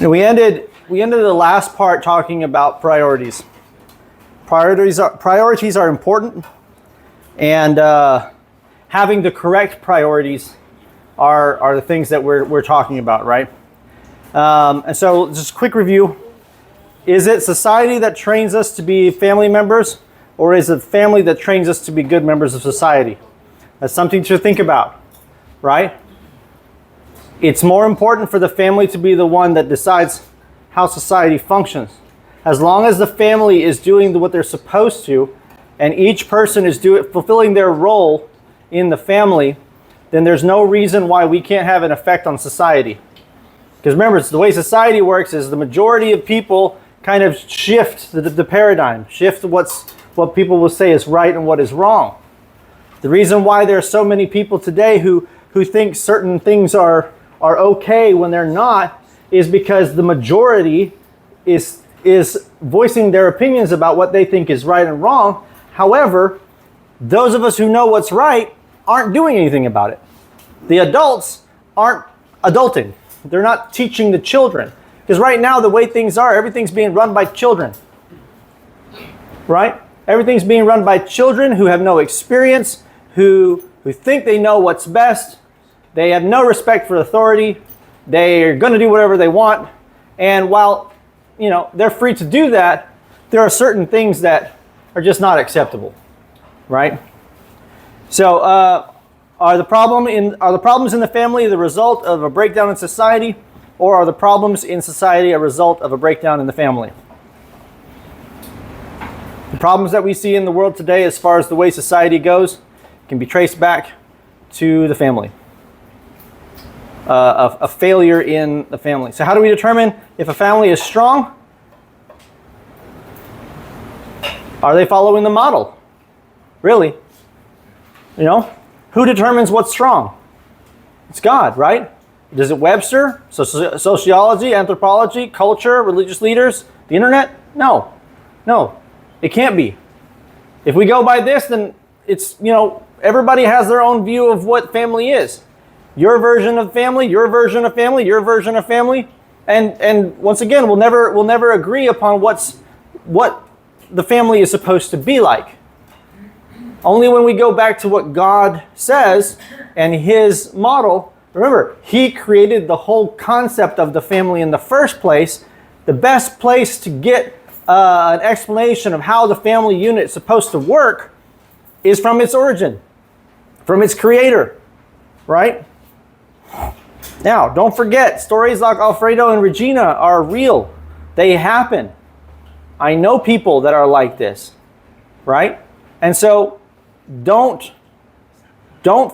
And we ended the last part talking about priorities. Priorities are important, and having the correct priorities are the things that we're talking about, right? And so, just a quick review: is it society that trains us to be family members, or is it family that trains us to be good members of society? That's something to think about, right? It's more important for the family to be the one that decides how society functions. As long as the family is doing what they're supposed to, and each person is fulfilling their role in the family, then there's no reason why we can't have an effect on society. Because remember, the way society works is the majority of people kind of shift the paradigm, shift what people will say is right and what is wrong. The reason why there are so many people today who think certain things are okay when they're not is because the majority is voicing their opinions about what they think is right and wrong. However, those of us who know what's right aren't doing anything about it. The adults aren't adulting. They're not teaching the children. Because right now, the way things are, everything's being run by children. Right? Everything's being run by children who have no experience, who think they know what's best. They have no respect for authority. They're going to do whatever they want. And while, they're free to do that, there are certain things that are just not acceptable, right? So, are the problems in the family the result of a breakdown in society, or are the problems in society a result of a breakdown in the family? The problems that we see in the world today, as far as the way society goes, can be traced back to the family. A failure in the family. So how do we determine if a family is strong? Are they following the model? Really? Who determines what's strong? It's God, right? Is it Webster? Sociology, anthropology, culture, religious leaders, the internet? No, it can't be. If we go by this, then it's, everybody has their own view of what family is. Your version of family, your version of family, your version of family. And once again, we'll never agree upon what the family is supposed to be like. Only when we go back to what God says and His model. Remember, He created the whole concept of the family in the first place. The best place to get an explanation of how the family unit is supposed to work is from its origin, from its creator, right? Now, don't forget, stories like Alfredo and Regina are real. They happen. I know people that are like this, right? And so don't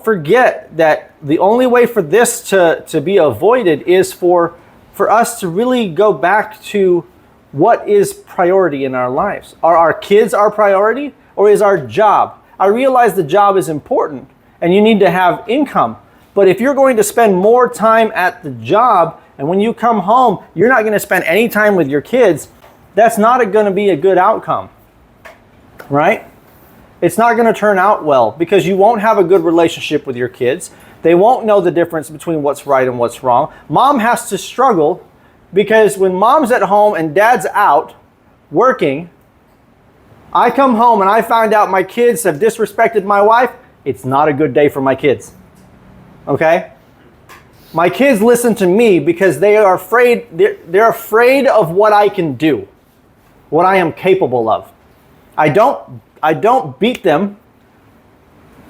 forget that the only way for this to be avoided is for us to really go back to what is priority in our lives. Are our kids our priority, or is our job? I realize the job is important and you need to have income. But if you're going to spend more time at the job, and when you come home, you're not going to spend any time with your kids, that's not going to be a good outcome, right? It's not going to turn out well because you won't have a good relationship with your kids. They won't know the difference between what's right and what's wrong. Mom has to struggle because when mom's at home and dad's out working, I come home and I find out my kids have disrespected my wife. It's not a good day for my kids. Okay? My kids listen to me because they are afraid. They're afraid of what I can do, what I am capable of. I don't beat them.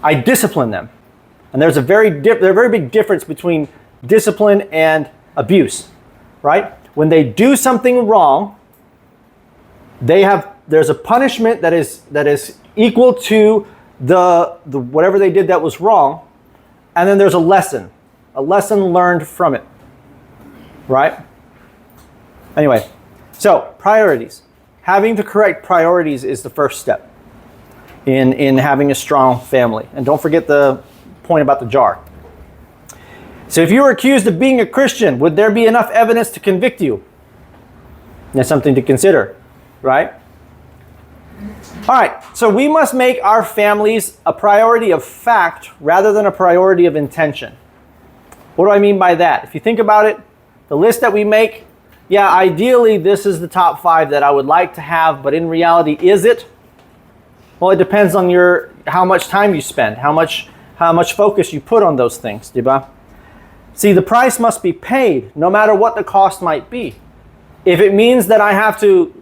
I discipline them. And there's a very big difference between discipline and abuse, right? When they do something wrong, there's a punishment that is equal to the whatever they did that was wrong. And then there's a lesson learned from it, right? Anyway, so priorities. Having the correct priorities is the first step in having a strong family. And don't forget the point about the jar. So if you were accused of being a Christian, would there be enough evidence to convict you? That's something to consider, right? All right, so we must make our families a priority of fact rather than a priority of intention. What do I mean by that? If you think about it, the list that we make, yeah, ideally this is the top 5 that I would like to have, but in reality, is it? Well, it depends on how much time you spend, how much focus you put on those things, diba? See, the price must be paid, no matter what the cost might be. If it means that I have to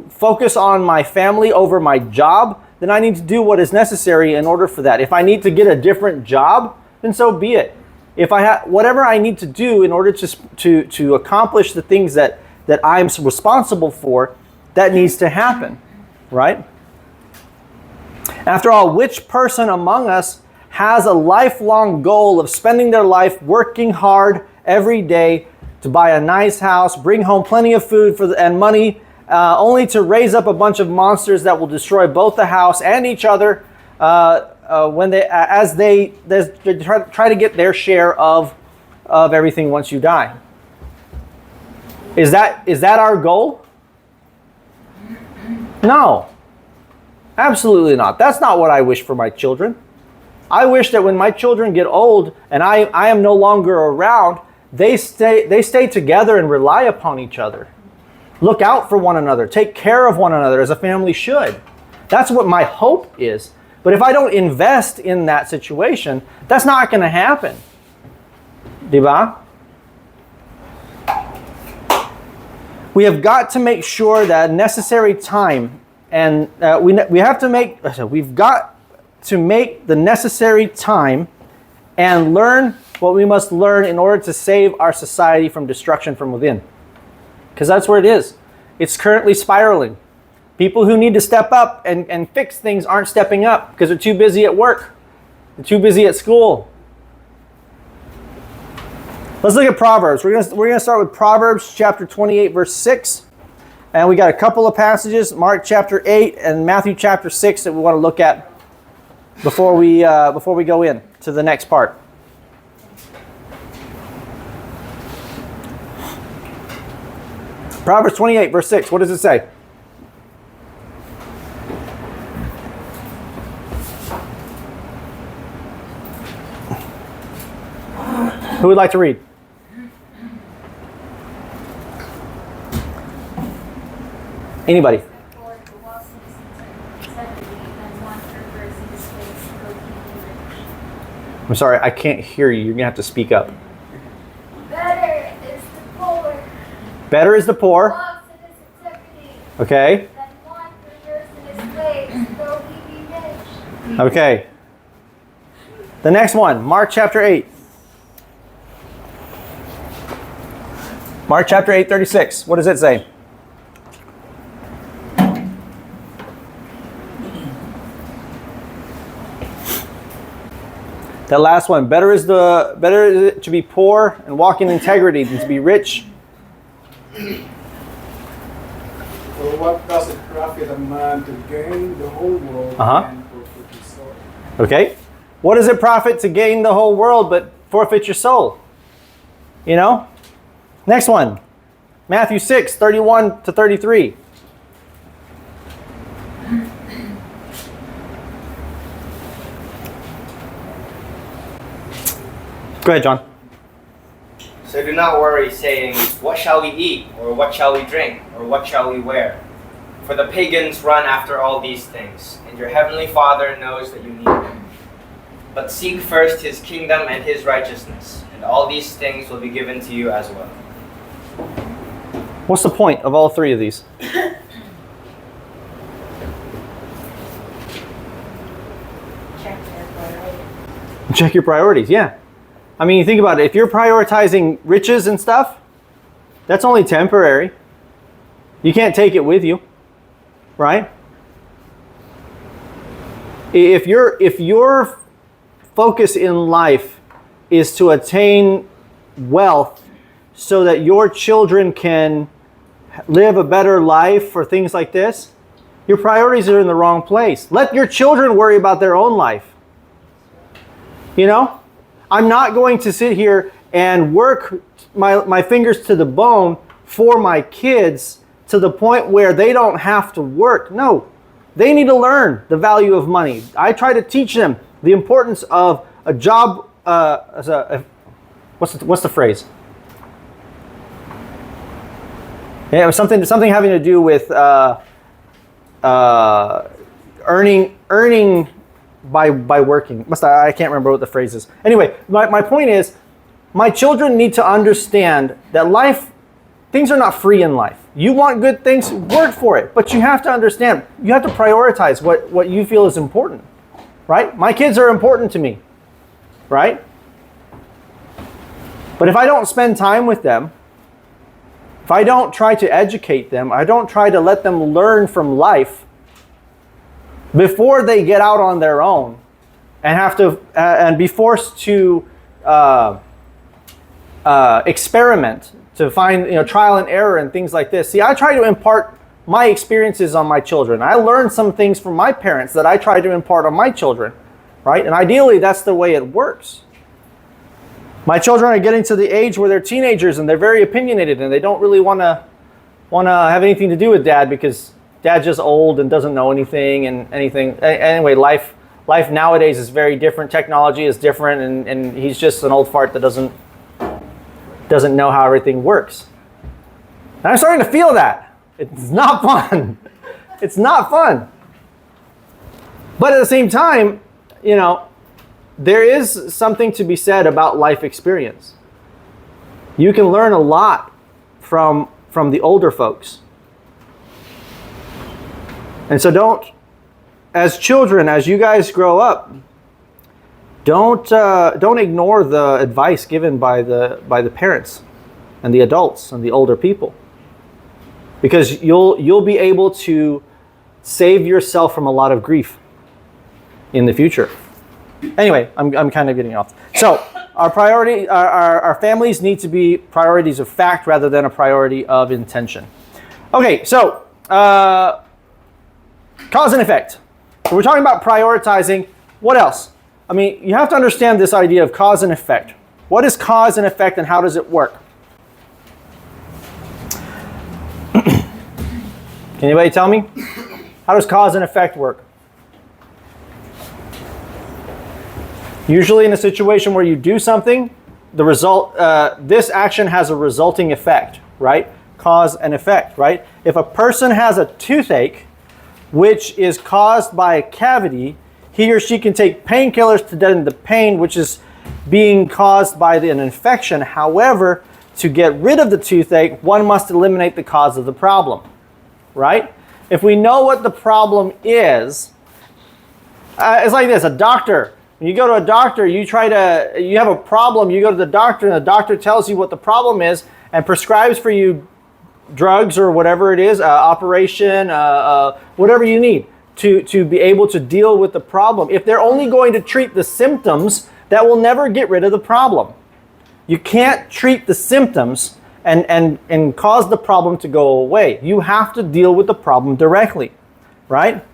focus on my family over my job, then I need to do what is necessary in order for that. If I need to get a different job, then so be it. If I have whatever I need to do in order to accomplish the things that I'm responsible for, that needs to happen, right? After all, which person among us has a lifelong goal of spending their life working hard every day to buy a nice house, bring home plenty of food and money, only to raise up a bunch of monsters that will destroy both the house and each other as they try to get their share of everything once you die? Is that our goal? No, absolutely not. That's not what I wish for my children. I wish that when my children get old and I am no longer around, they stay together and rely upon each other. Look out for one another. Take care of one another as a family should. That's what my hope is. But if I don't invest in that situation, that's not going to happen. Diba? We have got to make sure that necessary time, and we've got to make the necessary time and learn what we must learn in order to save our society from destruction from within. Because that's where it is. It's currently spiraling. People who need to step up and fix things aren't stepping up because they're too busy at work. They're too busy at school. Let's look at Proverbs. We're gonna start with Proverbs chapter 28, verse 6. And we got a couple of passages, Mark chapter 8 and Matthew chapter 6, that we want to look at before we go in to the next part. Proverbs 28, verse 6. What does it say? Who would like to read? Anybody? I'm sorry, I can't hear you. You're going to have to speak up. Better is the poor. Better is the poor. Walks in his integrity. Okay. Than one who lives in his ways, though he be rich. Okay. The next one, Mark chapter 8. Mark chapter 8, 36. What does it say? That last one. Better is it to be poor and walk in integrity than to be rich. For what does it profit a man to gain the whole world and forfeit his soul? Okay. What does it profit to gain the whole world but forfeit your soul? You know? Next one. Matthew 6, 31 to 33. Go ahead, John. So do not worry, saying, what shall we eat? Or what shall we drink? Or what shall we wear? For the pagans run after all these things, and your heavenly Father knows that you need them. But seek first his kingdom and his righteousness, and all these things will be given to you as well. What's the point of all three of these? Check your priorities, yeah. I mean, you think about it. If you're prioritizing riches and stuff, that's only temporary. You can't take it with you, right? If your focus in life is to attain wealth so that your children can live a better life or things like this, your priorities are in the wrong place. Let your children worry about their own life. You know? I'm not going to sit here and work my fingers to the bone for my kids to the point where they don't have to work. No, they need to learn the value of money. I try to teach them the importance of a job. What's the phrase? Yeah, it was something having to do with earning by working. I can't remember what the phrase is. Anyway, my point is, my children need to understand that things are not free in life. You want good things, work for it. But you have to understand, you have to prioritize what you feel is important, right? My kids are important to me, right? But if I don't spend time with them, if I don't try to educate them, I don't try to let them learn from life before they get out on their own and have to and be forced to experiment, to find trial and error and things like this. See, I try to impart my experiences on my children. I learned some things from my parents that I try to impart on my children, right? And ideally, that's the way it works. My children are getting to the age where they're teenagers and they're very opinionated and they don't really want to have anything to do with dad because dad's just old and doesn't know anything and anything. Anyway, life nowadays is very different. Technology is different, and he's just an old fart that doesn't know how everything works. And I'm starting to feel that. It's not fun. It's not fun. But at the same time, there is something to be said about life experience. You can learn a lot from the older folks. And so as children, as you guys grow up, don't ignore the advice given by the parents and the adults and the older people, because you'll be able to save yourself from a lot of grief in the future. Anyway, I'm kind of getting off. So our families need to be priorities of fact rather than a priority of intention. Okay, so cause and effect. So we're talking about prioritizing. What else? I mean, you have to understand this idea of cause and effect. What is cause and effect, and how does it work? Can anybody tell me? How does cause and effect work? Usually in a situation where you do something, the result, this action has a resulting effect, right? Cause and effect, right? If a person has a toothache, which is caused by a cavity, he or she can take painkillers to deaden the pain, which is being caused by an infection. However, to get rid of the toothache, one must eliminate the cause of the problem, right? If we know what the problem is, it's like this, a doctor. When you go to a doctor, you have a problem, you go to the doctor, and the doctor tells you what the problem is and prescribes for you drugs or whatever it is, operation, whatever you need to be able to deal with the problem. If they're only going to treat the symptoms, that will never get rid of the problem. You can't treat the symptoms and cause the problem to go away. You have to deal with the problem directly, right?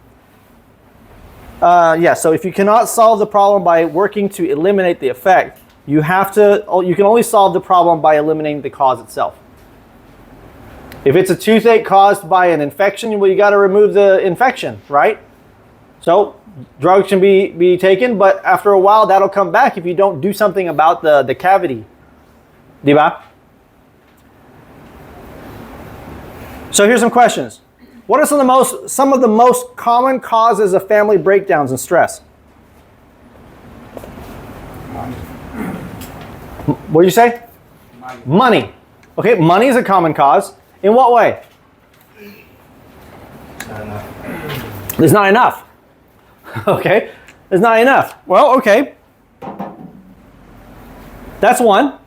So if you cannot solve the problem by working to eliminate the effect, you can only solve the problem by eliminating the cause itself. If it's a toothache caused by an infection, well, you got to remove the infection, right? So drugs can be taken, but after a while that'll come back if you don't do something about the cavity. Diba? So here's some questions. What are some of the most common causes of family breakdowns and stress? What do you say? Money. Okay, money is a common cause. In what way? Not enough. There's not enough. Okay, there's not enough. Well, okay. That's one.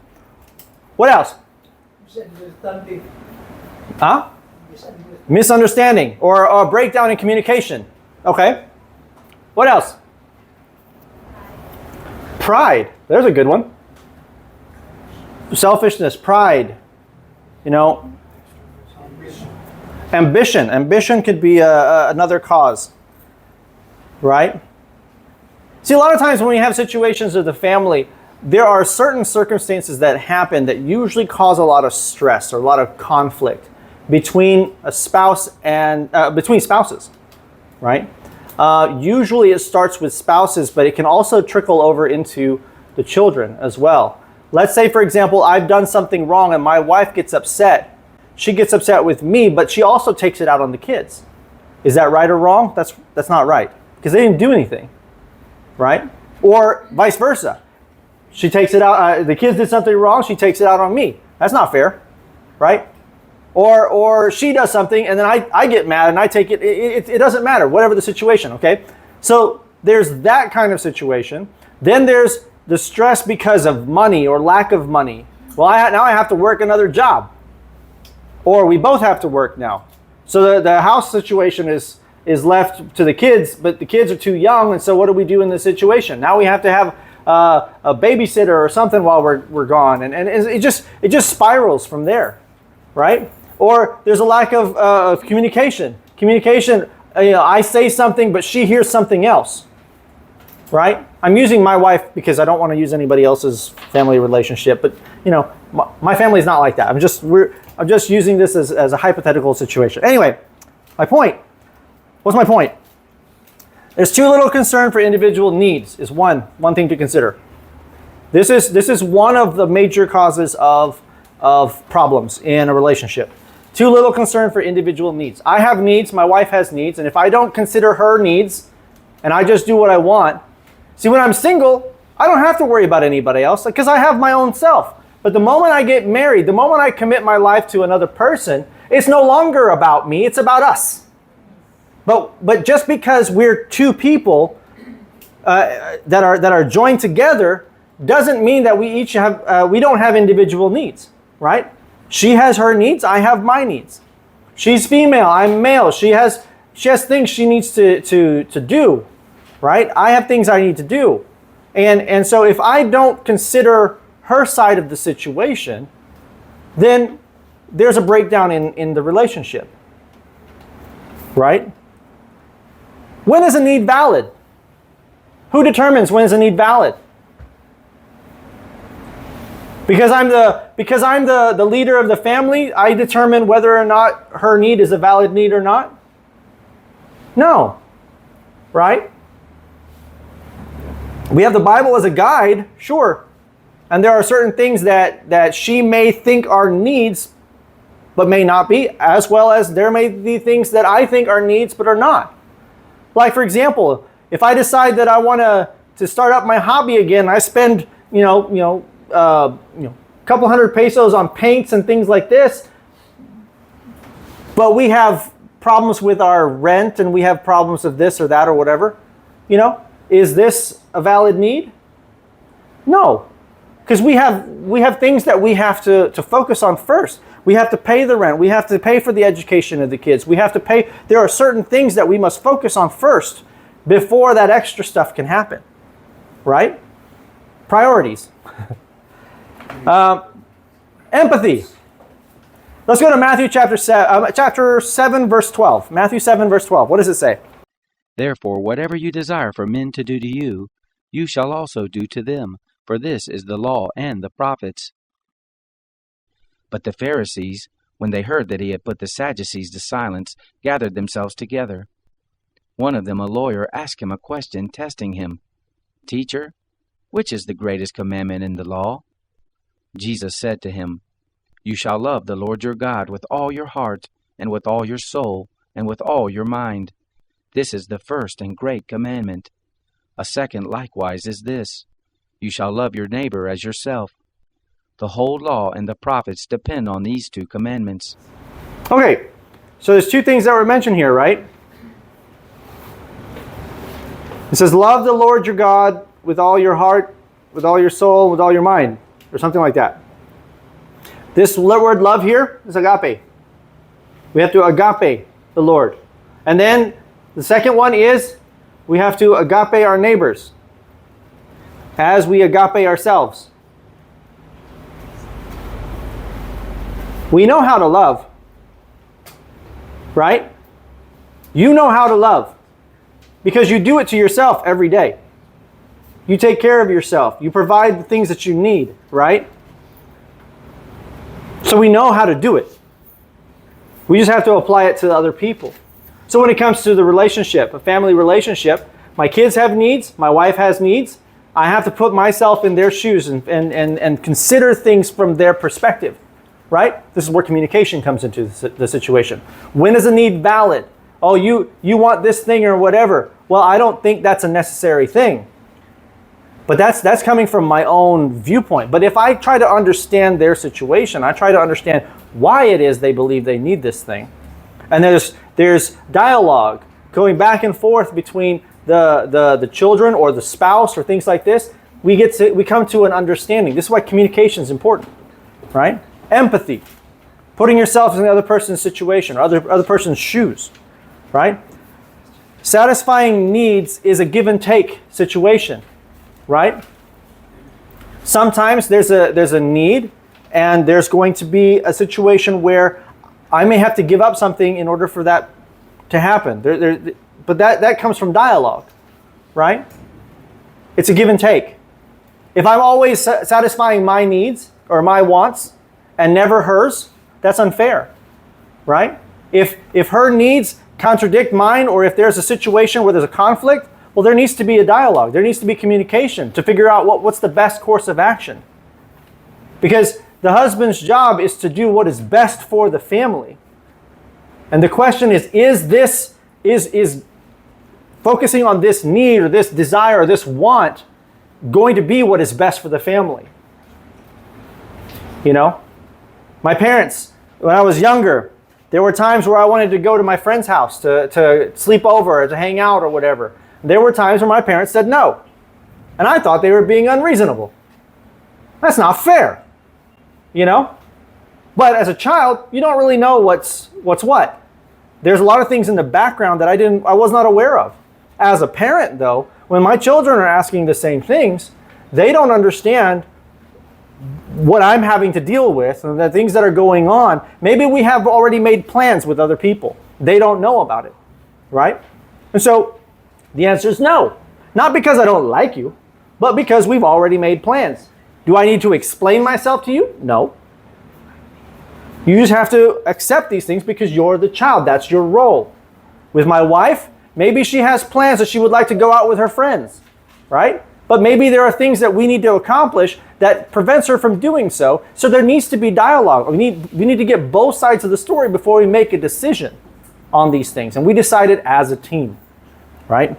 What else? Misunderstanding. Huh? Misunderstanding or a breakdown in communication. Okay. What else? Pride. There's a good one. Selfishness, pride. Ambition. Ambition could be another cause. Right? See, a lot of times when we have situations of the family, there are certain circumstances that happen that usually cause a lot of stress or a lot of conflict between a spouse and between spouses, right? Usually it starts with spouses, but it can also trickle over into the children as well. Let's say, for example, I've done something wrong and my wife gets upset. she gets upset with me, but she also takes it out on the kids. Is that right or wrong? That's not right, because they didn't do anything, right? Or vice versa. She takes it out, the kids did something wrong, she takes it out on me. That's not fair, right? Or she does something and then I get mad and I take it. It doesn't matter, whatever the situation, okay? So there's that kind of situation. Then there's the stress because of money or lack of money. Well, now I have to work another job. Or we both have to work now. So the house situation is left to the kids, but the kids are too young, and so what do we do in this situation? Now we have to have a babysitter or something while we're gone, and it just spirals from there, right? Or there's a lack of communication. Communication, I say something, but she hears something else, right? I'm using my wife because I don't want to use anybody else's family relationship, but my family's not like that. I'm just using this as a hypothetical situation. Anyway, my point. What's my point? There's too little concern for individual needs is one thing to consider. This is one of the major causes of problems in a relationship. Too little concern for individual needs. I have needs, my wife has needs, and if I don't consider her needs and I just do what I want, see, when I'm single, I don't have to worry about anybody else because I have my own self. But the moment I get married, the moment I commit my life to another person, it's no longer about me, it's about us. But just because we're two people that are joined together doesn't mean that we don't have individual needs, right? She has her needs, I have my needs. She's female, I'm male. She has things she needs to do, right? I have things I need to do. And so if I don't consider her side of the situation, then there's a breakdown in the relationship, right? When is a need valid? Who determines when is a need valid? Because I'm the leader of the family, I determine whether or not her need is a valid need or not? No. Right? We have the Bible as a guide, sure. And there are certain things that she may think are needs, but may not be, as well as there may be things that I think are needs, but are not. Like, for example, if I decide that I want to start up my hobby again, I spend, a couple hundred pesos on paints and things like this, but we have problems with our rent and we have problems of this or that or whatever, is this a valid need? No, because we have things that we have to focus on first. We have to pay the rent. We have to pay for the education of the kids. We have to pay. There are certain things that we must focus on first before that extra stuff can happen, right? Priorities. Empathy. Let's go to Matthew chapter 7, verse 12. Matthew 7, verse 12. What does it say? Therefore, whatever you desire for men to do to you, you shall also do to them, for this is the law and the prophets. But the Pharisees, when they heard that he had put the Sadducees to silence, gathered themselves together. One of them, a lawyer, asked him a question, testing him. Teacher, which is the greatest commandment in the law? Jesus said to him, You shall love the Lord your God with all your heart, and with all your soul, and with all your mind. This is the first and great commandment. A second likewise is this, You shall love your neighbor as yourself. The whole law and the prophets depend on these two commandments. Okay, so there's two things that were mentioned here, right? It says, love the Lord your God with all your heart, with all your soul, with all your mind, or something like that. This word love here is agape. We have to agape the Lord. And then the second one is we have to agape our neighbors as we agape ourselves. We know how to love, right? You know how to love because you do it to yourself every day. You take care of yourself. You provide the things that you need, right? So we know how to do it. We just have to apply it to other people. So when it comes to the relationship, a family relationship, my kids have needs, my wife has needs. I have to put myself in their shoes and consider things from their perspective. right? This is where communication comes into the situation. When is a need valid? Oh, you want this thing or whatever. Well, I don't think that's a necessary thing. But that's coming from my own viewpoint. But if I try to understand their situation, I try to understand why it is they believe they need this thing. And there's dialogue going back and forth between the children or the spouse or things like this. We come to an understanding. This is why communication is important, right? Empathy, putting yourself in the other person's situation or other person's shoes, right? Satisfying needs is a give and take situation, right? Sometimes there's a need, and there's going to be a situation where I may have to give up something in order for that to happen. But that comes from dialogue, right? It's a give and take. If I'm always satisfying my needs or my wants and never hers, that's unfair, right? If her needs contradict mine, or if there's a situation where there's a conflict, well, there needs to be a dialogue. There needs to be communication to figure out what's the best course of action. Because the husband's job is to do what is best for the family. And the question is focusing on this need or this desire or this want going to be what is best for the family? You know? My parents, when I was younger, there were times where I wanted to go to my friend's house to sleep over or to hang out or whatever. There were times where my parents said no. And I thought they were being unreasonable. That's not fair. You know? But as a child, you don't really know what's what. There's a lot of things in the background that I was not aware of. As a parent, though, when my children are asking the same things, they don't understand what I'm having to deal with and the things that are going on. Maybe we have already made plans with other people. They don't know about it, right? And so the answer is no. Not because I don't like you, but because we've already made plans. Do I need to explain myself to you? No. You just have to accept these things because you're the child. That's your role. With my wife, maybe she has plans that she would like to go out with her friends, right? But maybe there are things that we need to accomplish that prevents her from doing so. So there needs to be dialogue. We need to get both sides of the story before we make a decision on these things. And we decide it as a team, right?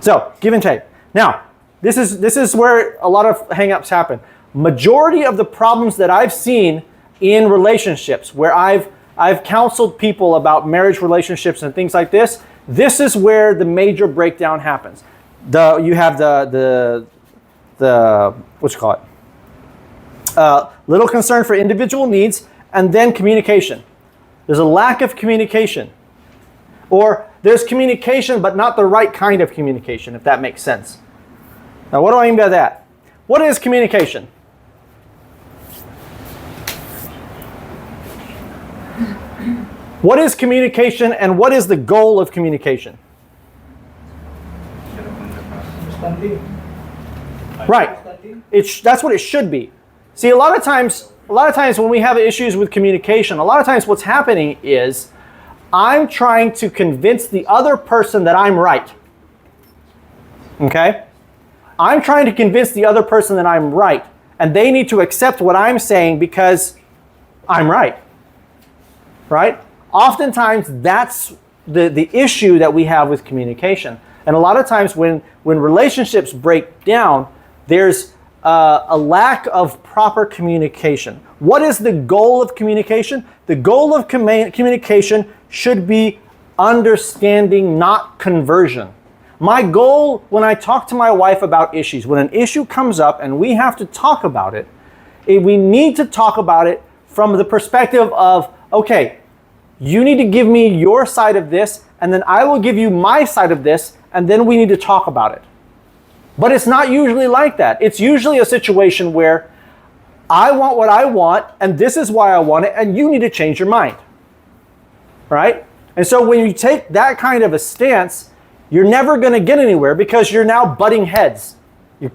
So, give and take. Now, this is where a lot of hang-ups happen. Majority of the problems that I've seen in relationships, where I've counseled people about marriage relationships and things like this is where the major breakdown happens. You have the what you call it? Little concern for individual needs, and then communication. There's a lack of communication. Or there's communication, but not the right kind of communication, if that makes sense. Now, what do I mean by that? What is communication? What is communication, and what is the goal of communication? Right. That's what it should be. See, a lot of times when we have issues with communication, a lot of times what's happening is I'm trying to convince the other person that I'm right. Okay? I'm trying to convince the other person that I'm right, and they need to accept what I'm saying because I'm right. Right? Oftentimes that's the issue that we have with communication. And a lot of times when relationships break down, there's a lack of proper communication. What is the goal of communication? The goal of communication should be understanding, not conversion. My goal when I talk to my wife about issues, when an issue comes up and we have to talk about it, we need to talk about it from the perspective of, okay, you need to give me your side of this, and then I will give you my side of this, and then we need to talk about it. But it's not usually like that. It's usually a situation where I want what I want, and this is why I want it, and you need to change your mind. Right? And so when you take that kind of a stance, you're never going to get anywhere because you're now butting heads.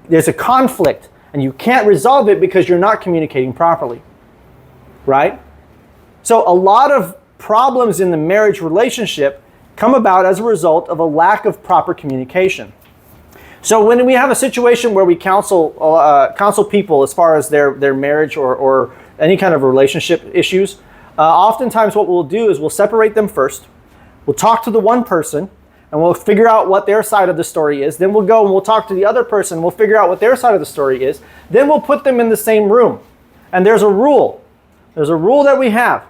There's a conflict, and you can't resolve it because you're not communicating properly. Right? So a lot of problems in the marriage relationship come about as a result of a lack of proper communication. So when we have a situation where we counsel people as far as their marriage or any kind of relationship issues, oftentimes what we'll do is we'll separate them first. We'll talk to the one person and we'll figure out what their side of the story is. Then we'll go and we'll talk to the other person. We'll figure out what their side of the story is. Then we'll put them in the same room. And there's a rule. There's a rule that we have.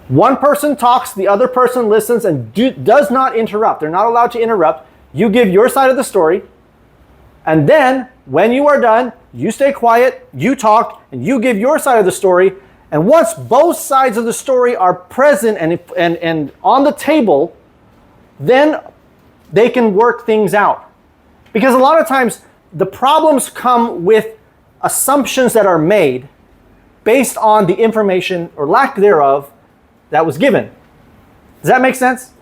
One person talks, the other person listens and does not interrupt. They're not allowed to interrupt. You give your side of the story. And then when you are done, you stay quiet, you talk, and you give your side of the story. And once both sides of the story are present and on the table, then they can work things out. Because a lot of times the problems come with assumptions that are made based on the information or lack thereof that was given. Does that make sense?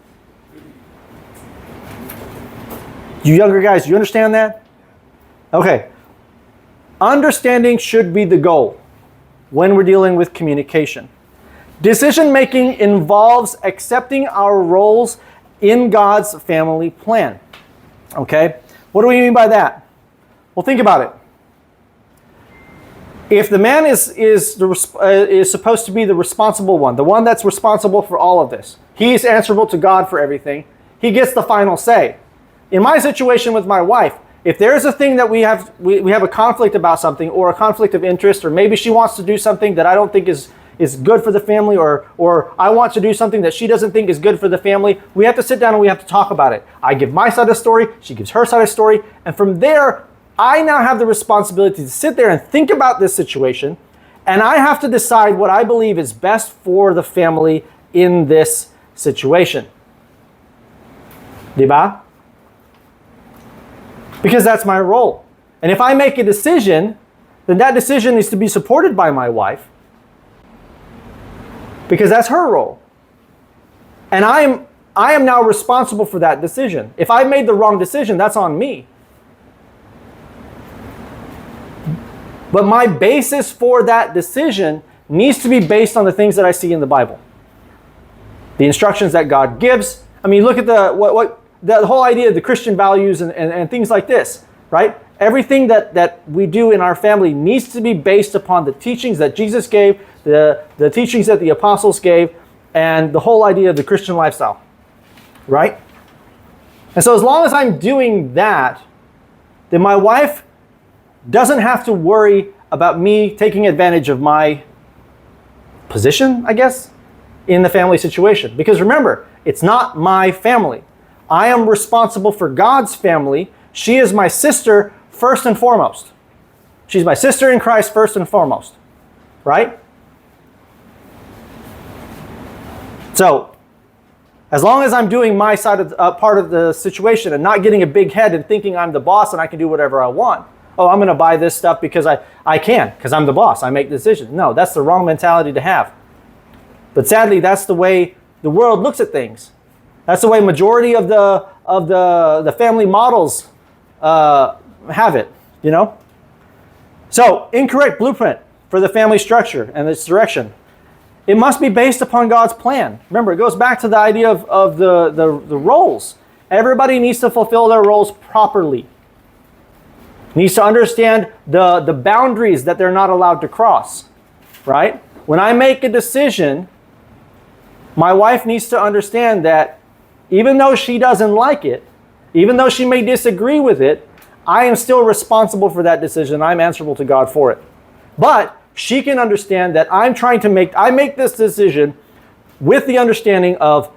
You younger guys, you understand that? Okay. Understanding should be the goal when we're dealing with communication. Decision making involves accepting our roles in God's family plan. Okay? What do we mean by that? Well, think about it. If the man is supposed to be the responsible one, the one that's responsible for all of this, he's answerable to God for everything, he gets the final say. In my situation with my wife, if there's a thing that we have a conflict about something, or a conflict of interest, or maybe she wants to do something that I don't think is good for the family, or I want to do something that she doesn't think is good for the family, we have to sit down and we have to talk about it. I give my side of the story, she gives her side of the story, and from there, I now have the responsibility to sit there and think about this situation, and I have to decide what I believe is best for the family in this situation. Diba? Because that's my role. And if I make a decision, then that decision needs to be supported by my wife, because that's her role. And I am now responsible for that decision. If I made the wrong decision, that's on me. But my basis for that decision needs to be based on the things that I see in the Bible. The instructions that God gives. I mean, look at the whole idea of the Christian values and things like this, right? Everything that we do in our family needs to be based upon the teachings that Jesus gave, the teachings that the apostles gave, and the whole idea of the Christian lifestyle, right? And so as long as I'm doing that, then my wife doesn't have to worry about me taking advantage of my position, I guess, in the family situation. Because remember, it's not my family. I am responsible for God's family. She is my sister first and foremost. She's my sister in Christ first and foremost, right? So, as long as I'm doing my side of part of the situation and not getting a big head and thinking I'm the boss and I can do whatever I want. Oh, I'm going to buy this stuff because I can, because I'm the boss. I make decisions. No, that's the wrong mentality to have. But sadly, that's the way the world looks at things. That's the way majority of the family models have it, you know? So, incorrect blueprint for the family structure and its direction. It must be based upon God's plan. Remember, it goes back to the idea of the roles. Everybody needs to fulfill their roles properly. Needs to understand the boundaries that they're not allowed to cross, right? When I make a decision, my wife needs to understand that even though she doesn't like it, even though she may disagree with it, I am still responsible for that decision. I'm answerable to God for it. But she can understand that I make this decision with the understanding of,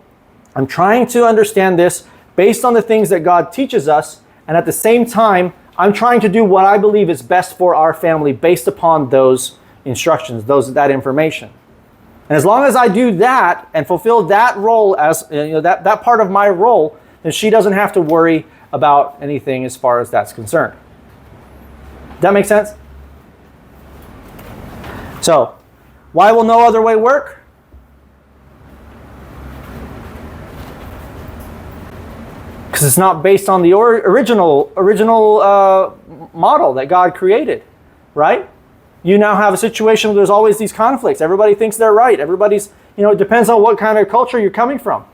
I'm trying to understand this based on the things that God teaches us, and at the same time, I'm trying to do what I believe is best for our family based upon those instructions, that information. And as long as I do that and fulfill that role as that part of my role, then she doesn't have to worry about anything as far as that's concerned. Does that make sense? So, why will no other way work? Because it's not based on the original model that God created, right? You now have a situation where there's always these conflicts. Everybody thinks they're right. Everybody's, it depends on what kind of culture you're coming from,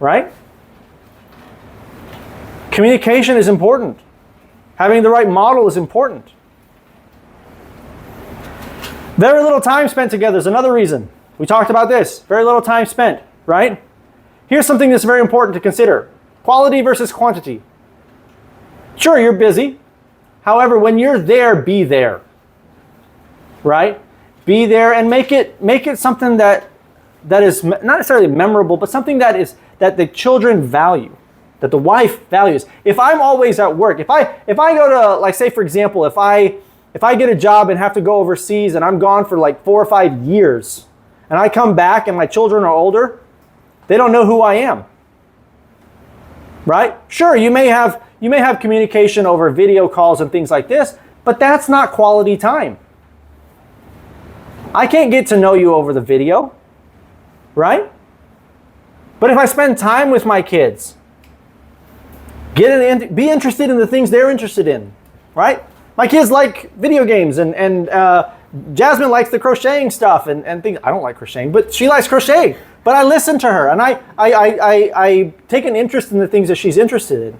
right? Communication is important. Having the right model is important. Very little time spent together is another reason. We talked about this. Very little time spent, right? Here's something that's very important to consider. Quality versus quantity. Sure, you're busy. However, when you're there, be there. Right? Be there and make it something that is not necessarily memorable, but something that the children value, that the wife values. If I'm always at work, if I go to, like, say for example, if I get a job and have to go overseas and I'm gone for like 4 or 5 years and I come back and my children are older, they don't know who I am. Right? Sure, you may have communication over video calls and things like this, but that's not quality time. I can't get to know you over the video, right? But if I spend time with my kids, be interested in the things they're interested in, right? My kids like video games, and Jasmine likes the crocheting stuff and things. I don't like crocheting, but she likes crocheting. But I listen to her, and I take an interest in the things that she's interested in.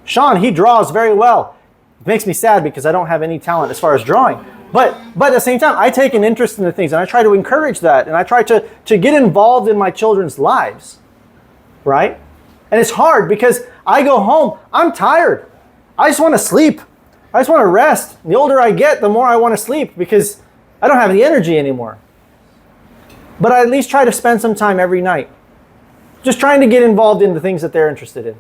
Sean, he draws very well. It makes me sad because I don't have any talent as far as drawing. But at the same time, I take an interest in the things, and I try to encourage that, and I try to get involved in my children's lives, right? And it's hard because I go home, I'm tired. I just want to sleep. I just want to rest. The older I get, the more I want to sleep because I don't have the energy anymore. But I at least try to spend some time every night, just trying to get involved in the things that they're interested in.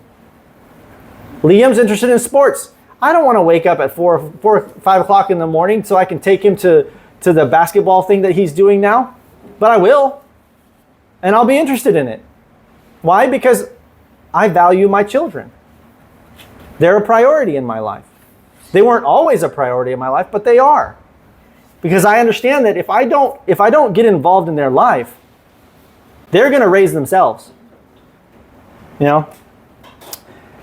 Liam's interested in sports. I don't want to wake up at 4 or 5 o'clock in the morning so I can take him to the basketball thing that he's doing now. But I will. And I'll be interested in it. Why? Because I value my children. They're a priority in my life. They weren't always a priority in my life, but they are. Because I understand that if I don't get involved in their life, they're going to raise themselves. You know?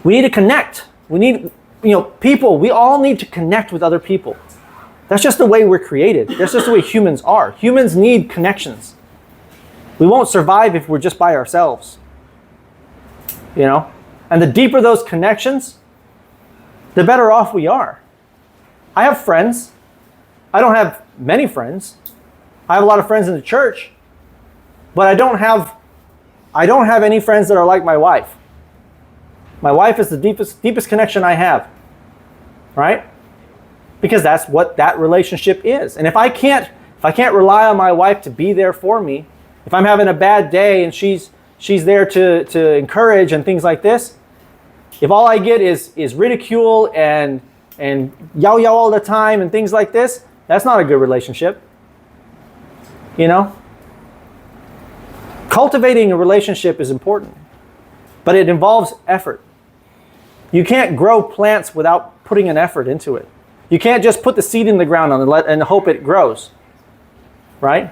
We need to connect. We need, people, we all need to connect with other people. That's just the way we're created. That's just the way humans are. Humans need connections. We won't survive if we're just by ourselves. And the deeper those connections, the better off we are. I have friends. I don't have many friends. I have a lot of friends in the church, but I don't have any friends that are like my wife. My wife is the deepest connection I have, right? Because that's what that relationship is. And if I can't rely on my wife to be there for me, if I'm having a bad day and she's there to encourage and things like this, if all I get is ridicule and yell all the time and things like this, that's not a good relationship. Cultivating a relationship is important, but it involves effort. You can't grow plants without putting an effort into it. You can't just put the seed in the ground and hope it grows, right?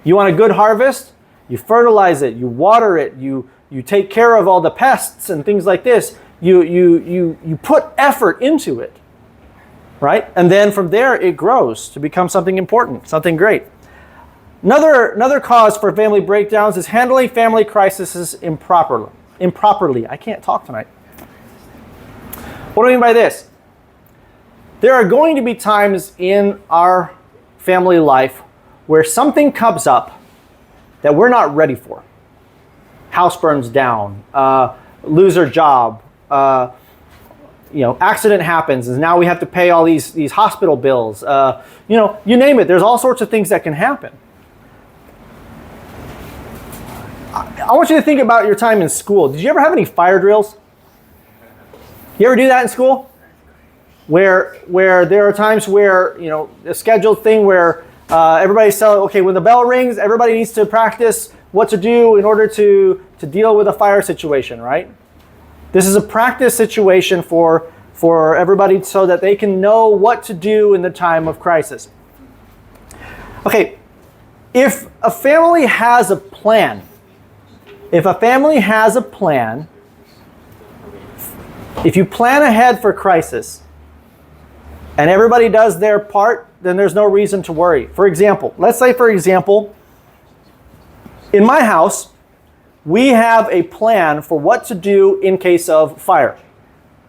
You want a good harvest? You fertilize it, you water it, you take care of all the pests and things like this. You put effort into it, right? And then from there it grows to become something important, something great. Another cause for family breakdowns is handling family crises improperly. I can't talk tonight. What do I mean by this? There are going to be times in our family life where something comes up that we're not ready for. House burns down, lose our job, accident happens, and now we have to pay all these hospital bills. You name it. There's all sorts of things that can happen. I want you to think about your time in school. Did you ever have any fire drills? You ever do that in school? Where there are times where, a scheduled thing where everybody's telling, okay, when the bell rings, everybody needs to practice what to do in order to deal with a fire situation, right? This is a practice situation for everybody so that they can know what to do in the time of crisis. Okay, if a family has a plan, if you plan ahead for crisis and everybody does their part, then there's no reason to worry. For example, let's say, in my house, we have a plan for what to do in case of fire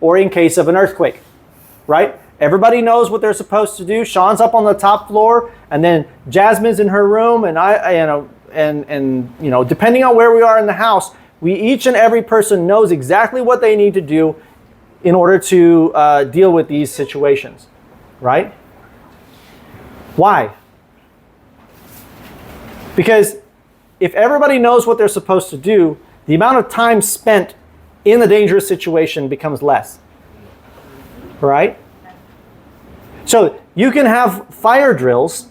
or in case of an earthquake, right? Everybody knows what they're supposed to do. Sean's up on the top floor, and then Jasmine's in her room, and depending on where we are in the house, each and every person knows exactly what they need to do in order to deal with these situations, right? Why? Because if everybody knows what they're supposed to do, the amount of time spent in the dangerous situation becomes less, right? So you can have fire drills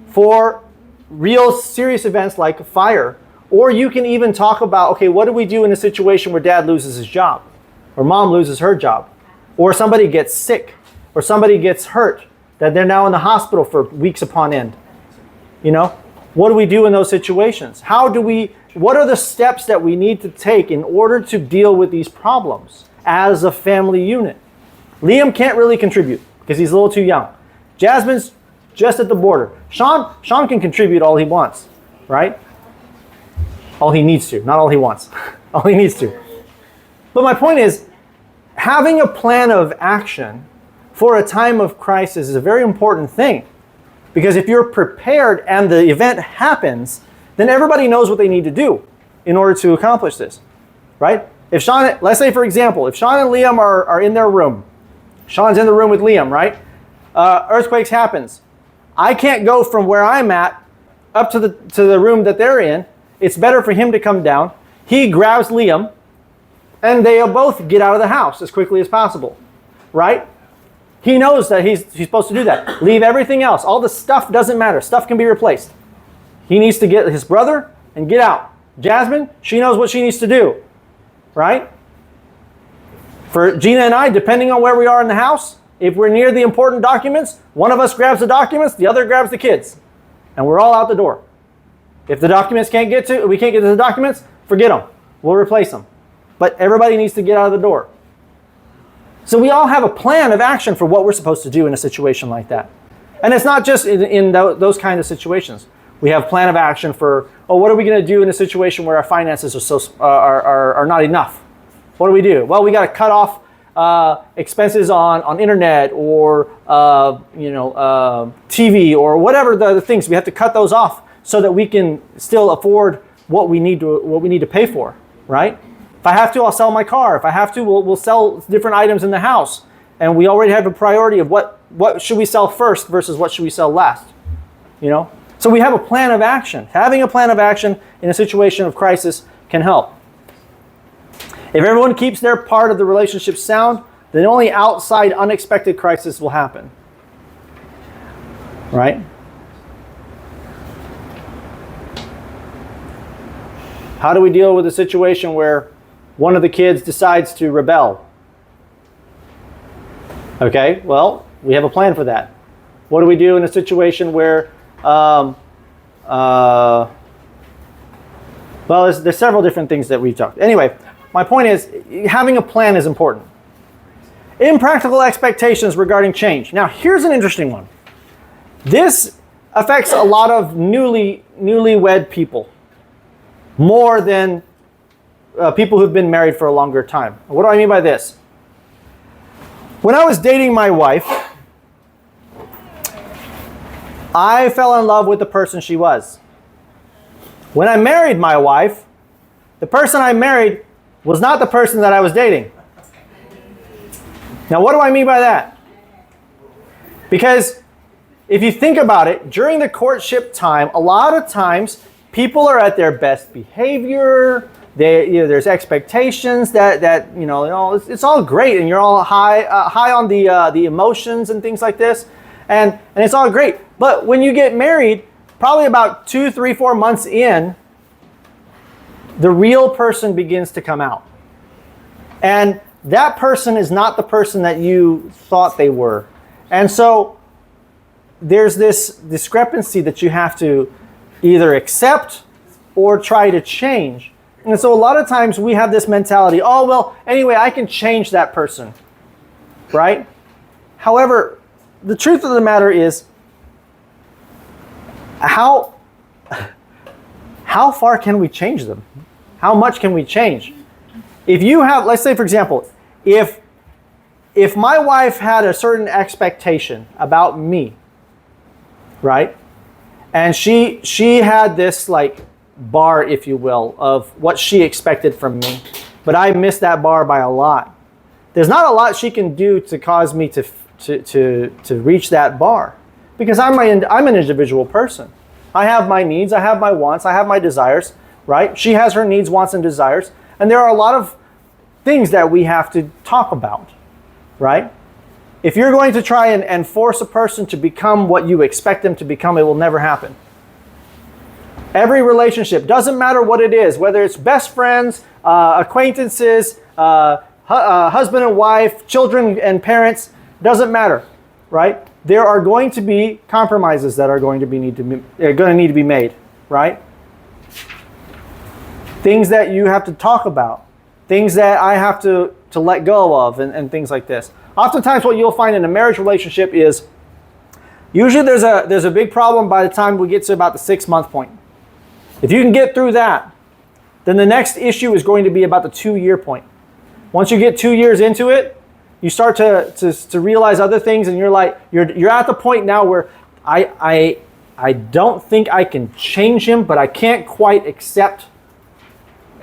for real serious events like fire, or you can even talk about, okay, what do we do in a situation where dad loses his job, or mom loses her job, or somebody gets sick, or somebody gets hurt, that they're now in the hospital for weeks upon end. You know, what do we do in those situations? What are the steps that we need to take in order to deal with these problems as a family unit? Liam can't really contribute because he's a little too young. Jasmine's just at the border. Sean can contribute all he wants, right? All he needs to, not all he wants. All he needs to. But my point is, having a plan of action for a time of crisis is a very important thing. Because if you're prepared and the event happens, then everybody knows what they need to do in order to accomplish this, right? If Sean, let's say for example, if Sean and Liam are in their room, Sean's in the room with Liam, right? Earthquakes happens. I can't go from where I'm at up to the room that they're in. It's better for him to come down. He grabs Liam, and they'll both get out of the house as quickly as possible, right? He knows that he's supposed to do that. Leave everything else. All the stuff doesn't matter. Stuff can be replaced. He needs to get his brother and get out. Jasmine, she knows what she needs to do, right? For Gina and I, depending on where we are in the house, if we're near the important documents, one of us grabs the documents, the other grabs the kids, and we're all out the door. If the documents we can't get to the documents, forget them. We'll replace them. But everybody needs to get out of the door. So we all have a plan of action for what we're supposed to do in a situation like that. And it's not just in those kind of situations. We have plan of action for, what are we going to do in a situation where our finances are not enough? What do we do? Well, we got to cut off expenses on internet or TV or whatever the things. We have to cut those off so that we can still afford what we need to pay for, right? If I have to, I'll sell my car. If I have to, we'll sell different items in the house. And we already have a priority of what should we sell first versus what should we sell last. You know? So we have a plan of action. Having a plan of action in a situation of crisis can help. If everyone keeps their part of the relationship sound, then only outside unexpected crisis will happen. Right? How do we deal with a situation where one of the kids decides to rebel? Okay, well, we have a plan for that. What do we do in a situation where, well, there's several different things that we've talked. Anyway, my point is, having a plan is important. Impractical expectations regarding change. Now, here's an interesting one. This affects a lot of newlywed people, more than people who've been married for a longer time. What do I mean by this? When I was dating my wife, I fell in love with the person she was. When I married my wife, the person I married was not the person that I was dating. Now, what do I mean by that? Because if you think about it, during the courtship time, a lot of times people are at their best behavior. There's expectations that it's all great, and you're all high on the emotions and things like this, and it's all great. But when you get married, probably about 2, 3, 4 months in, the real person begins to come out, and that person is not the person that you thought they were, and so there's this discrepancy that you have to either accept or try to change. And so a lot of times we have this mentality, oh, well, anyway, I can change that person, right? However, the truth of the matter is, how far can we change them? How much can we change? If you have, let's say, for example, if if my wife had a certain expectation about me, right? And she had this like bar, if you will, of what she expected from me, but I missed that bar by a lot. There's not a lot she can do to cause me to reach that bar, because I'm an individual person. I have my needs, I have my wants, I have my desires, right? She has her needs, wants, and desires, and there are a lot of things that we have to talk about, right? If you're going to try and force a person to become what you expect them to become, it will never happen. Every relationship, doesn't matter what it is, whether it's best friends, acquaintances, husband and wife, children and parents, doesn't matter, right? There are going to be compromises that are going to need to be made, right? Things that you have to talk about, things that I have to let go of, and things like this. Oftentimes what you'll find in a marriage relationship is usually there's a big problem by the time we get to about the 6-month point. If you can get through that, then the next issue is going to be about the 2-year point. Once you get 2 years into it, you start to realize other things, and you're at the point now where I don't think I can change him, but I can't quite accept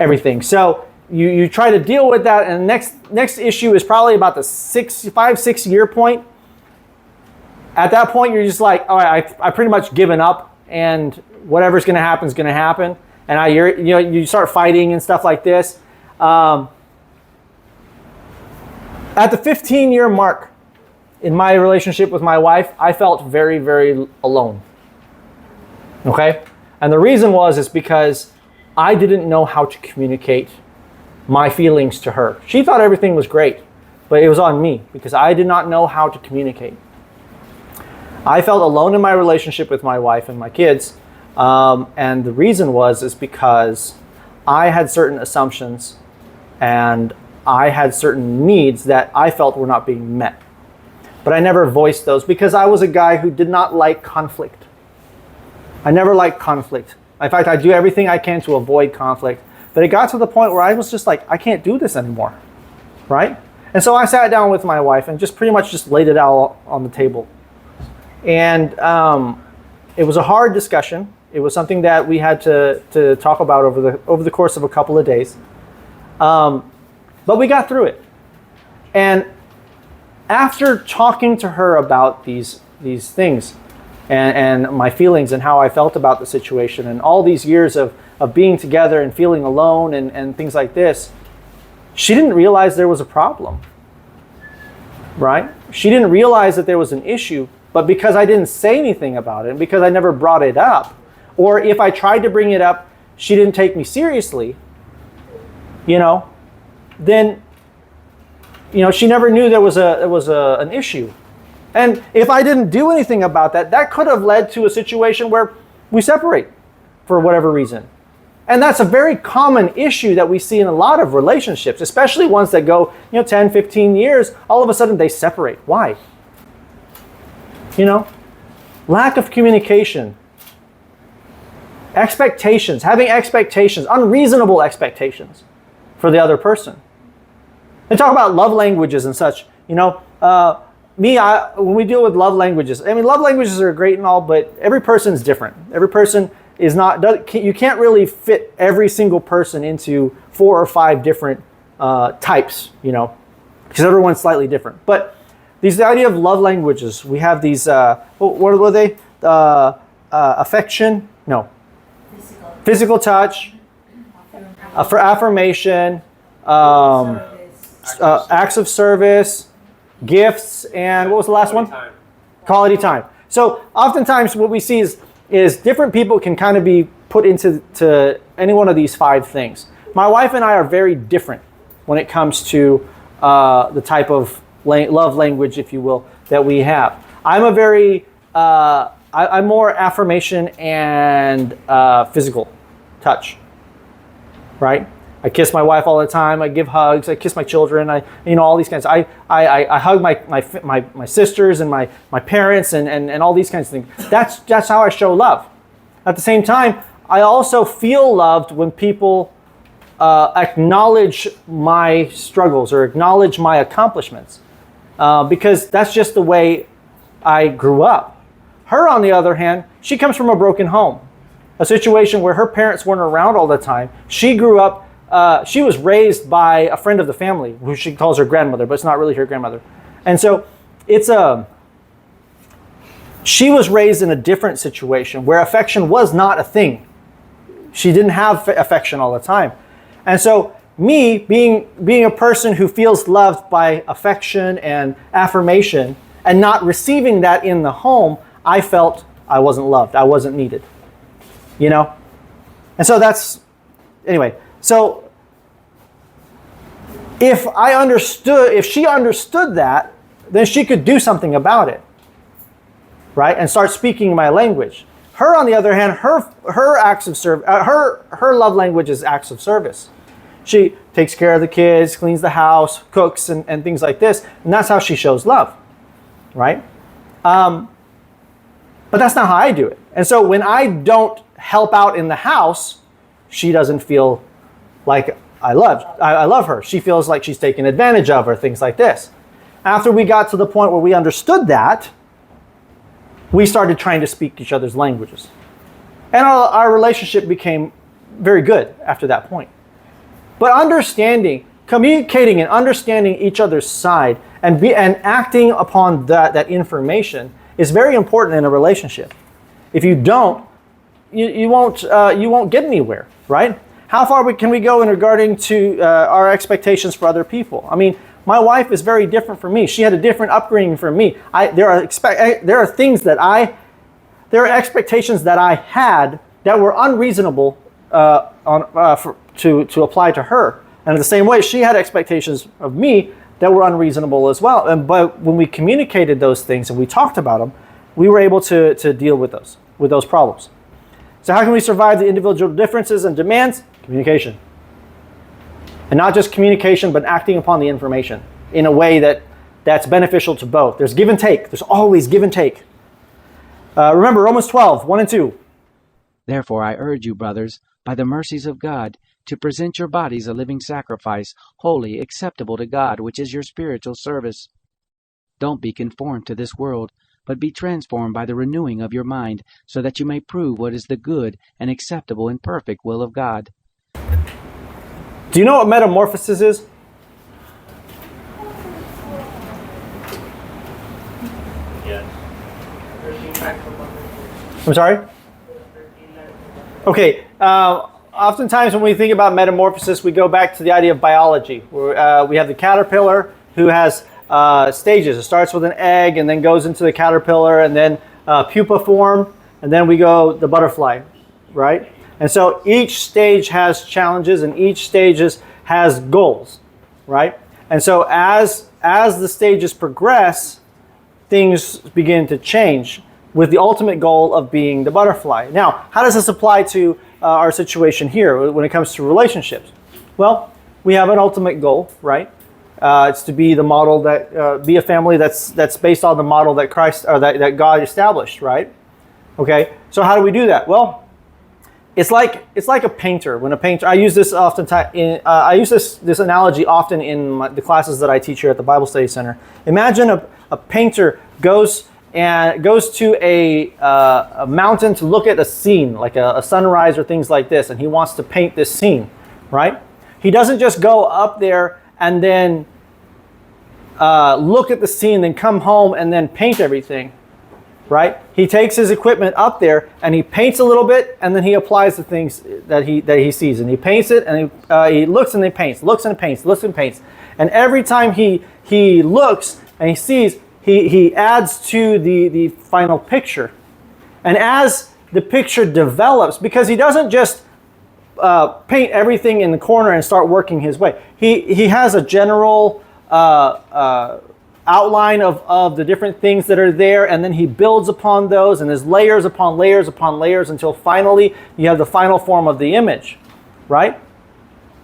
everything. So you try to deal with that, and the next issue is probably about the 5-6 year point. At that point, you're just like, all right, I pretty much given up, and whatever's going to happen is going to happen. And you start fighting and stuff like this. At the 15-year mark in my relationship with my wife, I felt very, very alone. Okay? And the reason is because I didn't know how to communicate my feelings to her. She thought everything was great, but it was on me because I did not know how to communicate. I felt alone in my relationship with my wife and my kids, and the reason is because I had certain assumptions and I had certain needs that I felt were not being met. But I never voiced those because I was a guy who did not like conflict. I never liked conflict. In fact, I do everything I can to avoid conflict. But it got to the point where I was just like, I can't do this anymore, right? And so I sat down with my wife and just pretty much just laid it out on the table. And it was a hard discussion. It was something that we had to talk about over the course of a couple of days. But we got through it. And after talking to her about these things and my feelings and how I felt about the situation and all these years of being together and feeling alone and things like this, she didn't realize there was a problem, right? She didn't realize that there was an issue, but because I didn't say anything about it and because I never brought it up, or if I tried to bring it up, she didn't take me seriously, then, she never knew there was an issue. And if I didn't do anything about that, that could have led to a situation where we separate for whatever reason. And that's a very common issue that we see in a lot of relationships, especially ones that go, 10, 15 years, all of a sudden they separate. Why? Lack of communication, expectations, having expectations, unreasonable expectations for the other person. They talk about love languages and such, when we deal with love languages, love languages are great and all, but every person's different. Every person is not, you can't really fit every single person into 4 or 5 different types, because everyone's slightly different. But the idea of love languages, we have these, what were they? Affection? No. Physical touch, for affirmation, acts of service, gifts, and what was the last one? Quality time. So oftentimes what we see is different people can kind of be put into any one of these 5 things. My wife and I are very different when it comes to the type of love language, if you will, that we have. I'm more affirmation and physical touch, right? I kiss my wife all the time. I give hugs. I kiss my children. All these kinds. I hug my sisters and my parents and all these kinds of things. That's how I show love. At the same time, I also feel loved when people acknowledge my struggles or acknowledge my accomplishments. because that's just the way I grew up. Her, on the other hand, she comes from a broken home, a situation where her parents weren't around all the time. She grew up, she was raised by a friend of the family, who she calls her grandmother, but it's not really her grandmother. And so she was raised in a different situation where affection was not a thing. She didn't have affection all the time. And so me, being a person who feels loved by affection and affirmation and not receiving that in the home, I felt I wasn't loved. I wasn't needed. You know? And so anyway, so if she understood that, then she could do something about it, right? And start speaking my language. Her, on the other hand, her acts of service, her love language is acts of service. She takes care of the kids, cleans the house, cooks, and things like this, and that's how she shows love, right? But that's not how I do it. And so when I don't help out in the house, she doesn't feel like I love her. She feels like she's taken advantage of her, things like this. After we got to the point where we understood that, we started trying to speak each other's languages. And our relationship became very good after that point. But communicating and understanding each other's side and acting upon that information is very important in a relationship. If you don't, you won't get anywhere, right? How far can we go in regarding to our expectations for other people? I mean, my wife is very different from me. She had a different upbringing from me. There are expectations that I had that were unreasonable to apply to her. And in the same way, she had expectations of me that were unreasonable as well. But when we communicated those things and we talked about them, we were able to deal with those problems. So how can we survive the individual differences and demands? Communication. And not just communication, but acting upon the information in a way that's beneficial to both. There's give and take. There's always give and take. Remember Romans 12, 1 and 2. Therefore I urge you, brothers, by the mercies of God, to present your bodies a living sacrifice, holy, acceptable to God, which is your spiritual service. Don't be conformed to this world, but be transformed by the renewing of your mind, so that you may prove what is the good and acceptable and perfect will of God. Do you know what metamorphosis is? Yes. I'm sorry? Okay. Oftentimes when we think about metamorphosis, we go back to the idea of biology. Where, we have the caterpillar who has stages. It starts with an egg and then goes into the caterpillar and then pupa form, and then we go the butterfly, right? And so each stage has challenges and each stage has goals, right? And so as the stages progress, things begin to change with the ultimate goal of being the butterfly. Now, how does this apply to our situation here when it comes to relationships? Well, we have an ultimate goal, right? It's to be the model be a family that's based on the model that Christ or that God established, right? Okay, so how do we do that? Well, it's like a painter. When a painter, I use this I use this analogy often in the classes that I teach here at the Bible Study Center. Imagine a painter goes to a mountain to look at a scene, like a sunrise or things like this, and he wants to paint this scene, right? He doesn't just go up there and then look at the scene, then come home and then paint everything, right? He takes his equipment up there and he paints a little bit, and then he applies the things that he sees, and he paints it, and he looks and he paints, looks and paints, looks and paints, and every time he looks and he sees, he adds to the final picture. And as the picture develops, because he doesn't just paint everything in the corner and start working his way. He has a general outline of the different things that are there, and then he builds upon those, and there's layers upon layers upon layers until finally you have the final form of the image, right?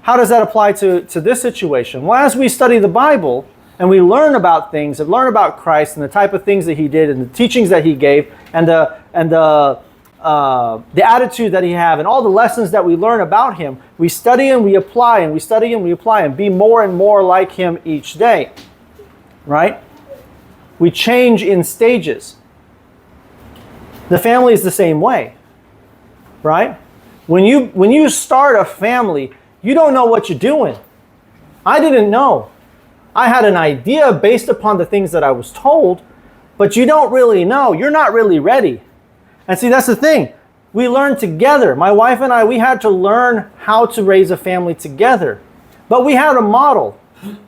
How does that apply to this situation? Well, as we study the Bible and we learn about things and learn about Christ and the type of things that he did and the teachings that he gave and the attitude that he had and all the lessons that we learn about him, we study and we apply and we study and we apply and be more and more like him each day, right? We change in stages. The family is the same way, right? When you start a family, you don't know what you're doing. I didn't know. I had an idea based upon the things that I was told, but you don't really know. You're not really ready. And see, that's the thing. We learned together. My wife and I, we had to learn how to raise a family together. But we had a model,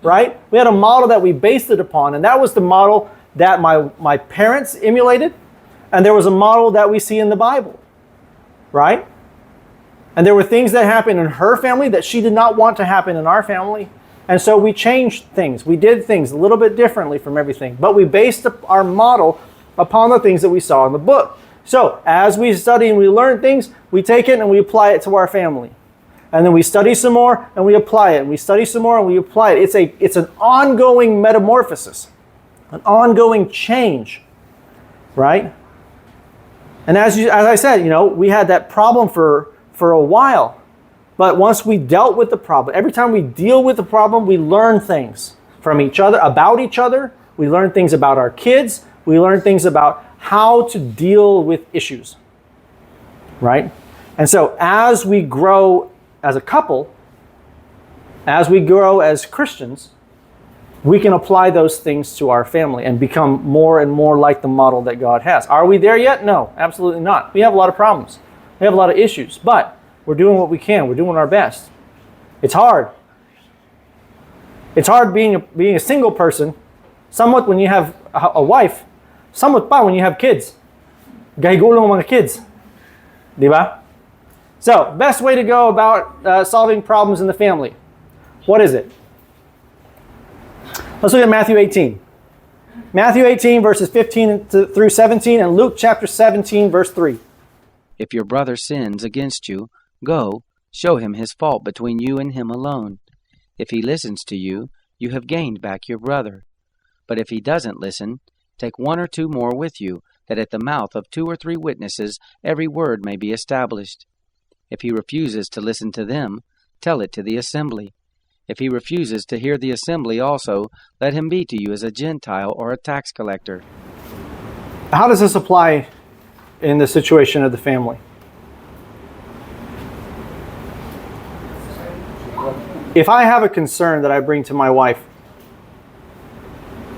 right? We had a model that we based it upon, and that was the model that my parents emulated, and there was a model that we see in the Bible, right? And there were things that happened in her family that she did not want to happen in our family. And so we changed things. We did things a little bit differently from everything. But we based our model upon the things that we saw in the book. So as we study and we learn things, we take it and we apply it to our family. And then we study some more and we apply it. And we study some more and we apply it. It's an ongoing metamorphosis, an ongoing change, right? And as I said, we had that problem for a while. But once we dealt with the problem, every time we deal with the problem, we learn things from each other, about each other. We learn things about our kids. We learn things about how to deal with issues, right? And so as we grow as a couple, as we grow as Christians, we can apply those things to our family and become more and more like the model that God has. Are we there yet? No, absolutely not. We have a lot of problems. We have a lot of issues, but we're doing what we can. We're doing our best. It's hard. It's hard being a single person, somewhat when you have a wife, somewhat pa when you have kids. Gahigulong mga kids. Di ba? So, best way to go about solving problems in the family. What is it? Let's look at Matthew 18. Matthew 18 verses 15 through 17 and Luke chapter 17 verse 3. If your brother sins against you, go, show him his fault between you and him alone. If he listens to you, you have gained back your brother. But if he doesn't listen, take one or two more with you, that at the mouth of 2 or 3 witnesses every word may be established. If he refuses to listen to them, tell it to the assembly. If he refuses to hear the assembly also, let him be to you as a Gentile or a tax collector. How does this apply in the situation of the family? If I have a concern that I bring to my wife,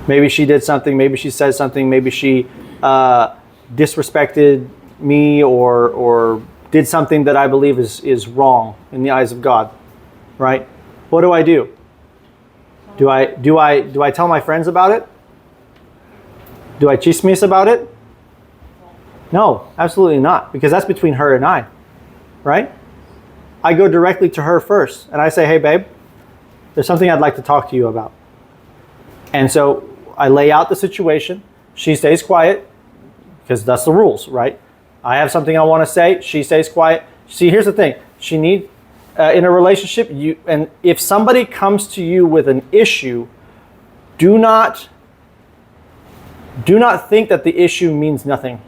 maybe she did something, maybe she said something, maybe she disrespected me or did something that I believe is wrong in the eyes of God, right? What do? Do I tell my friends about it? Do I chismis about it? No, absolutely not, because that's between her and I, right? I go directly to her first and I say, hey babe, there's something I'd like to talk to you about. And so I lay out the situation. She stays quiet because that's the rules, right? I have something I want to say. She stays quiet. See, here's the thing. In a relationship, and if somebody comes to you with an issue, do not think that the issue means nothing.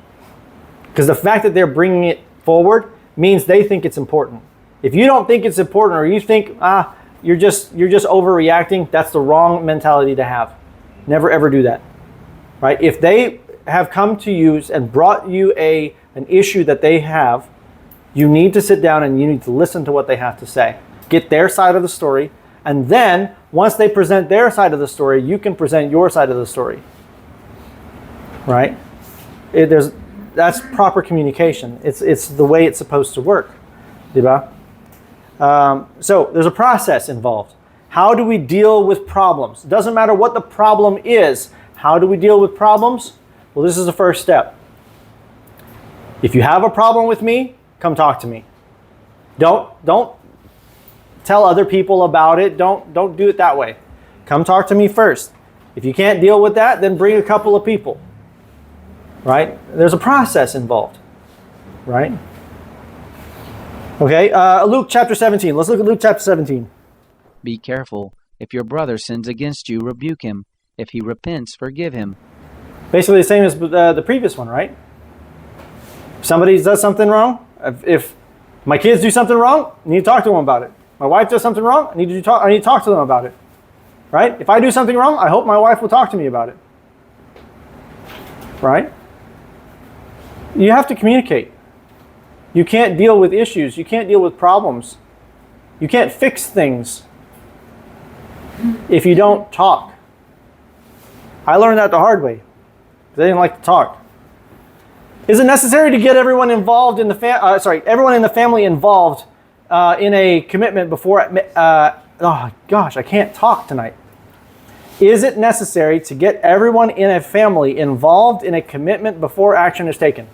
Because the fact that they're bringing it forward means they think it's important. If you don't think it's important, or you think you're just overreacting, that's the wrong mentality to have. Never ever do that, right? If they have come to you and brought you an issue that they have, you need to sit down and you need to listen to what they have to say. Get their side of the story, and then once they present their side of the story, you can present your side of the story, right? That's proper communication. It's the way it's supposed to work, diba? So there's a process involved. How do we deal with problems? It doesn't matter what the problem is. How do we deal with problems? Well, this is the first step. If you have a problem with me, come talk to me. Don't tell other people about it. Don't do it that way. Come talk to me first. If you can't deal with that, then bring a couple of people. Right? There's a process involved. Right? Okay, Luke chapter 17. Let's look at Luke chapter 17. Be careful. If your brother sins against you, rebuke him. If he repents, forgive him. Basically the same as the previous one, right? If somebody does something wrong, if my kids do something wrong, I need to talk to them about it. My wife does something wrong, I need to talk to them about it. Right? If I do something wrong, I hope my wife will talk to me about it. right? You have to communicate. You can't deal with issues. You can't deal with problems. You can't fix things if you don't talk. I learned that the hard way. They didn't like to talk. Is it necessary to get everyone involved in the everyone in the family involved in a commitment before? Oh gosh, I can't talk tonight. Is it necessary to get everyone in a family involved in a commitment before action is taken?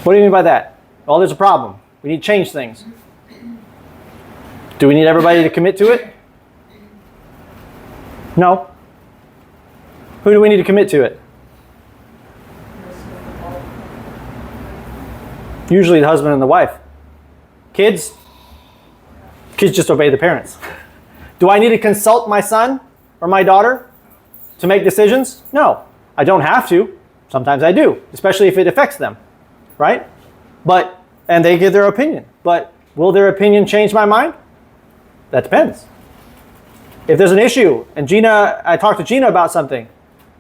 What do you mean by that? Well, there's a problem. We need to change things. Do we need everybody to commit to it? No. Who do we need to commit to it? Usually the husband and the wife. Kids? Kids just obey the parents. Do I need to consult my son or my daughter to make decisions? No. I don't have to. Sometimes I do, especially if it affects them. Right? And they give their opinion. But will their opinion change my mind? That depends. If there's an issue, and I talk to Gina about something,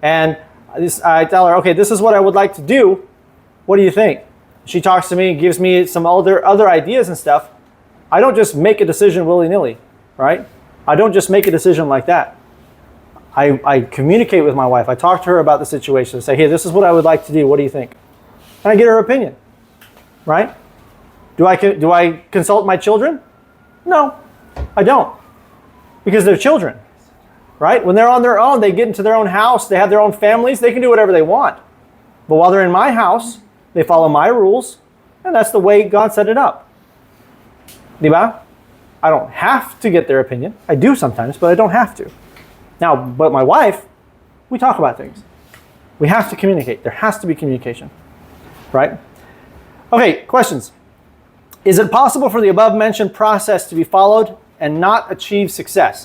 and I tell her, okay, this is what I would like to do. What do you think? She talks to me, gives me some other ideas and stuff. I don't just make a decision willy-nilly, right? I don't just make a decision like that. I communicate with my wife. I talk to her about the situation. Say, hey, this is what I would like to do. What do you think? And I get her opinion, right? Do I consult my children? No, I don't, because they're children, right? When they're on their own, they get into their own house, they have their own families, they can do whatever they want. But while they're in my house, they follow my rules, and that's the way God set it up. Diba? I don't have to get their opinion. I do sometimes, but I don't have to. Now, but my wife, we talk about things. We have to communicate. There has to be communication. Right? Okay, questions. Is it possible for the above mentioned process to be followed and not achieve success?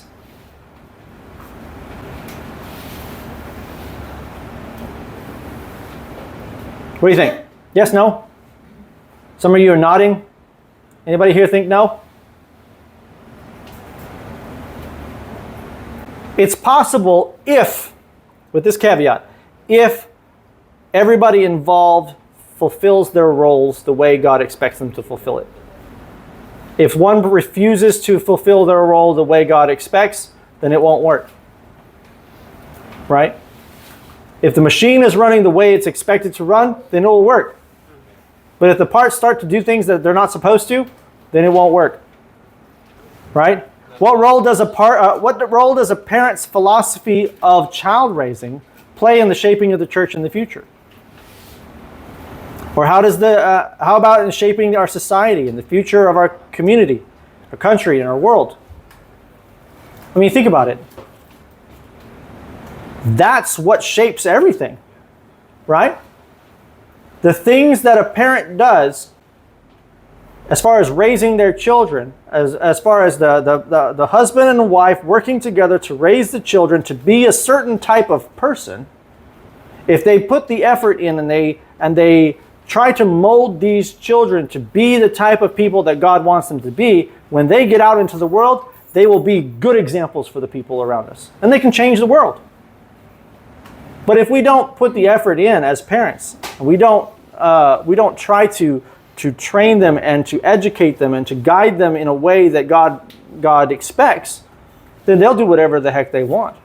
What do you think? Yes, no? Some of you are nodding. Anybody here think no? It's possible if, with this caveat, if everybody involved fulfills their roles the way God expects them to fulfill it. If one refuses to fulfill their role the way God expects, then it won't work. Right? If the machine is running the way it's expected to run, then it will work. But if the parts start to do things that they're not supposed to, then it won't work. Right? What role does a parent's philosophy of child raising play in the shaping of the church in the future? Or how about in shaping our society and the future of our community, our country, and our world? I mean, think about it. That's what shapes everything, right? The things that a parent does as far as raising their children, as far as the husband and the wife working together to raise the children to be a certain type of person, if they put the effort in and they try to mold these children to be the type of people that God wants them to be, when they get out into the world, they will be good examples for the people around us. And they can change the world. But if we don't put the effort in as parents, we don't try to train them and to educate them and to guide them in a way that God expects, then they'll do whatever the heck they want.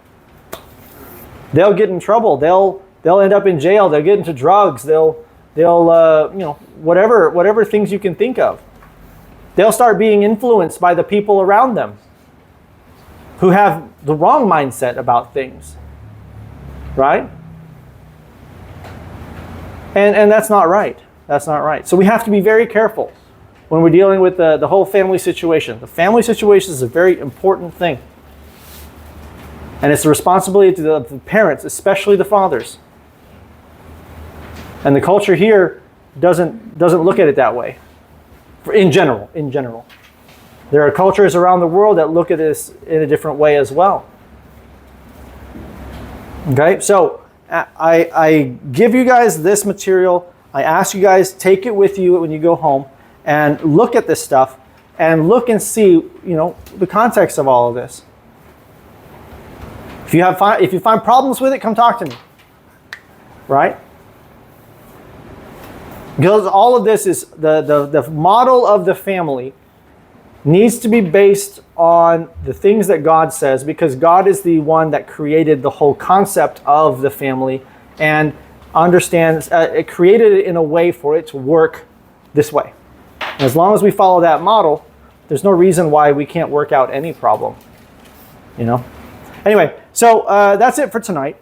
They'll get in trouble. They'll end up in jail. They'll get into drugs. They'll whatever things you can think of. They'll start being influenced by the people around them who have the wrong mindset about things. Right? And that's not right. That's not right. So we have to be very careful when we're dealing with the whole family situation. The family situation is a very important thing. And it's the responsibility of the parents, especially the fathers. And the culture here doesn't look at it that way. In general. There are cultures around the world that look at this in a different way as well. Okay, so I give you guys this material. I ask you guys, take it with you when you go home and look at this stuff and look and see, the context of all of this. If you find problems with it, come talk to me. Right? Because all of this is the model of the family needs to be based on the things that God says, because God is the one that created the whole concept of the family and understands it, created it in a way for it to work this way. And as long as we follow that model, there's no reason why we can't work out any problem. Anyway, so that's it for tonight.